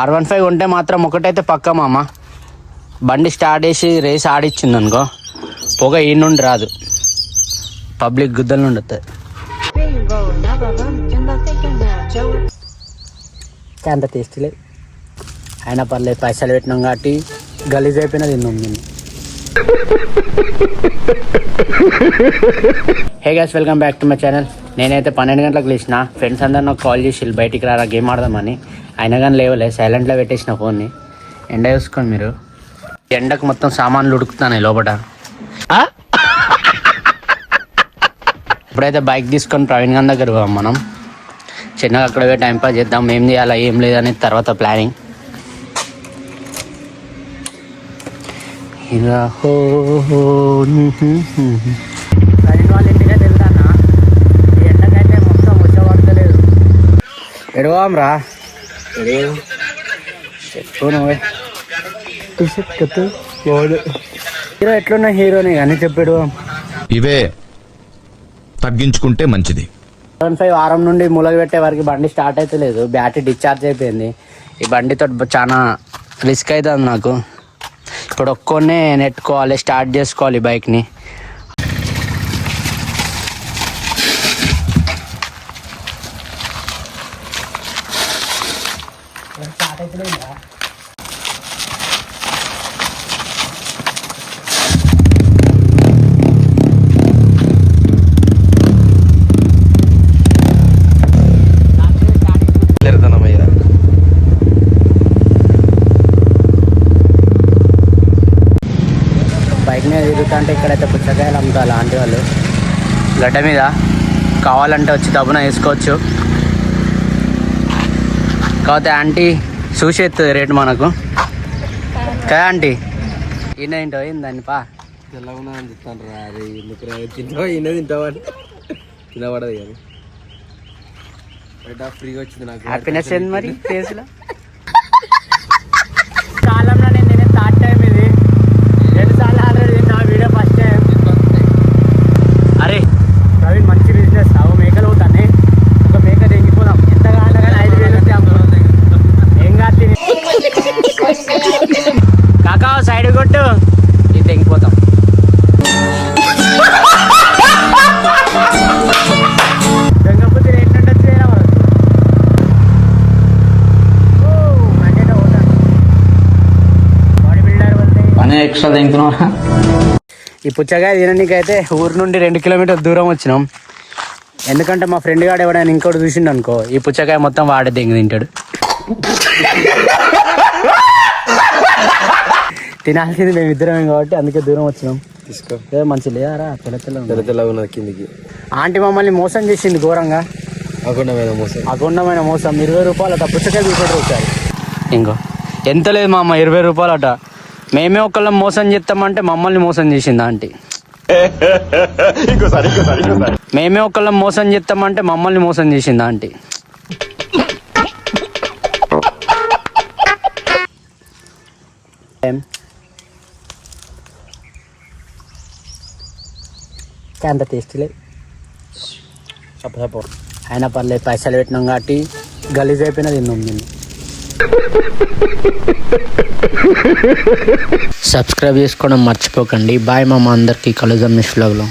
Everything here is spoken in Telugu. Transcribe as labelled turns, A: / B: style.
A: R15 ఉంటే మాత్రం ఒకటైతే పక్క మామ, బండి స్టార్ట్ చేసి రేస్ ఆడిచ్చింది అనుకో, పొగ ఈ నుండి రాదు, పబ్లిక్ గుద్దల నుండి వస్తుంది. అంత టేస్టీ లేదు, అయినా పర్లేదు, పైసలు పెట్టినాం కాబట్టి గలీజ్ అయిపోయినా తిన్నాం నేను. Hey guys, welcome back to my channel. నేనైతే 12 గంటలకు లేచిన, ఫ్రెండ్స్ అందరు నాకు కాల్ చేసి బయటికి రారా గేమ్ ఆడదామని. అయినా కానీ లేవలే, సైలెంట్లో పెట్టేసిన ఫోన్ని. ఎండ చూసుకోండి మీరు, ఎండకు మొత్తం సామాన్లు ఉడుకుతున్నాయి లోపల. ఇప్పుడైతే బైక్ తీసుకొని ప్రవీణ్ గారి దగ్గర పోదాం మనం. చిన్నగా అక్కడ పోయి టైంపాస్ చేద్దాం, ఏం చేయాలా ఏం లేదని తర్వాత ప్లానింగ్. ప్రవీణ్ వాళ్ళ ఇంటికే వెళ్తానా, ఈ ఎండకైతే మొత్తం వచ్చేవాడలేదు. ఎడవాం రా, హీరో ఎట్లున్నా హీరోనే కానీ చెప్పాడు.
B: ఇవే తగ్గించుకుంటే మంచిది.
A: 75 వారం నుండి మూలగ పెట్టే వారికి బండి స్టార్ట్ అయితే లేదు, బ్యాటరీ డిశ్చార్జ్ అయిపోయింది. ఈ బండితో చాలా రిస్క్ అవుతుంది నాకు. ఇప్పుడు ఒక్కొన్నే నెట్టుకోవాలి, స్టార్ట్ చేసుకోవాలి బైక్ని. బైక్ మీద తిరుగుతుంటే ఇక్కడైతే పుచ్చకాయలు అమ్ముతారు ఆంటీ వాళ్ళు గడ్డ మీద. కావాలంటే వచ్చి దబ్బున వేసుకోవచ్చు. కాకపోతే ఆంటీ చూసి ఎత్తుంది రేటు మనకు కదా ఆంటీ. ఈయన ఏంటో అయింది దాన్ని పా
C: తెల్లగా చెప్తాను రా, అది తింటావా ఈయన తింటావా తినబడదు కానీ బయట ఫ్రీగా వచ్చింది నాకు.
A: హ్యాపీనెస్ ఏంది మరి ఫేస్లో. కాలంలో నేను థర్డ్ టైం, ఇది 2 సార్లు ఆల్రెడీ నా వీడియో ఫస్ట్ టైం. అరే ప్రవీణ్ మంచి బిజినెస్, అవు మేకలు అవుతానే, ఒక మేక తెంగిపోదాం. ఎంత కాదు కానీ 5,000 వస్తే అమ్ముతుంది. ఏం కాదు కాకా సైడ్ కొట్టు, ఇది తెంగిపోతాం. తెంగపోతే రేట్ ఉండొచ్చు వేరే వాళ్ళు.
C: ఎక్స్ట్రా తింటున్నా.
A: ఈ పుచ్చకాయ తిననీకైతే ఊరు నుండి 2 కిలోమీటర్ల దూరం వచ్చినాం. ఎందుకంటే మా ఫ్రెండ్ గాడు ఎవడైనా ఇంకోటి చూసిండు అనుకో, ఈ పుచ్చకాయ మొత్తం వాడే దెంగి తింటాడు. తినాల్సింది మేము ఇద్దరమే కాబట్టి అందుకే దూరం వచ్చినాం.
C: తీసుకో,
A: మంచి లేదారా,
C: తెల్లగా ఉన్నది కిందికి.
A: ఆంటీ మమ్మల్ని మోసం చేసింది ఘోరంగా,
C: అఖండమైన మోసం.
A: 20 రూపాయలు అట పుచ్చకాయ తీసుకుంటారు ఒకసారి. ఇంకో ఎంత లేదు మా అమ్మ, 20 రూపాయలు అట. మేమే ఒకళ్ళం మోసం చేస్తామంటే మమ్మల్ని మోసం చేసింది ఆంటీ. మేమే ఒకళ్ళం మోసం చేస్తామంటే మమ్మల్ని మోసం చేసింది ఆంటీ. అంత టేస్టీ లేదు, అయినా పర్లేదు, పైసలు పెట్టినాం కాబట్టి గలీజ్ అయిపోయినా తిన్నాం నేను. సబ్స్క్రైబ్ చేసుకోవడం మర్చిపోకండి. బాయ్ మామ, అందరికీ కలుద్దాం నెక్స్ట్ వ్లాగ్లో.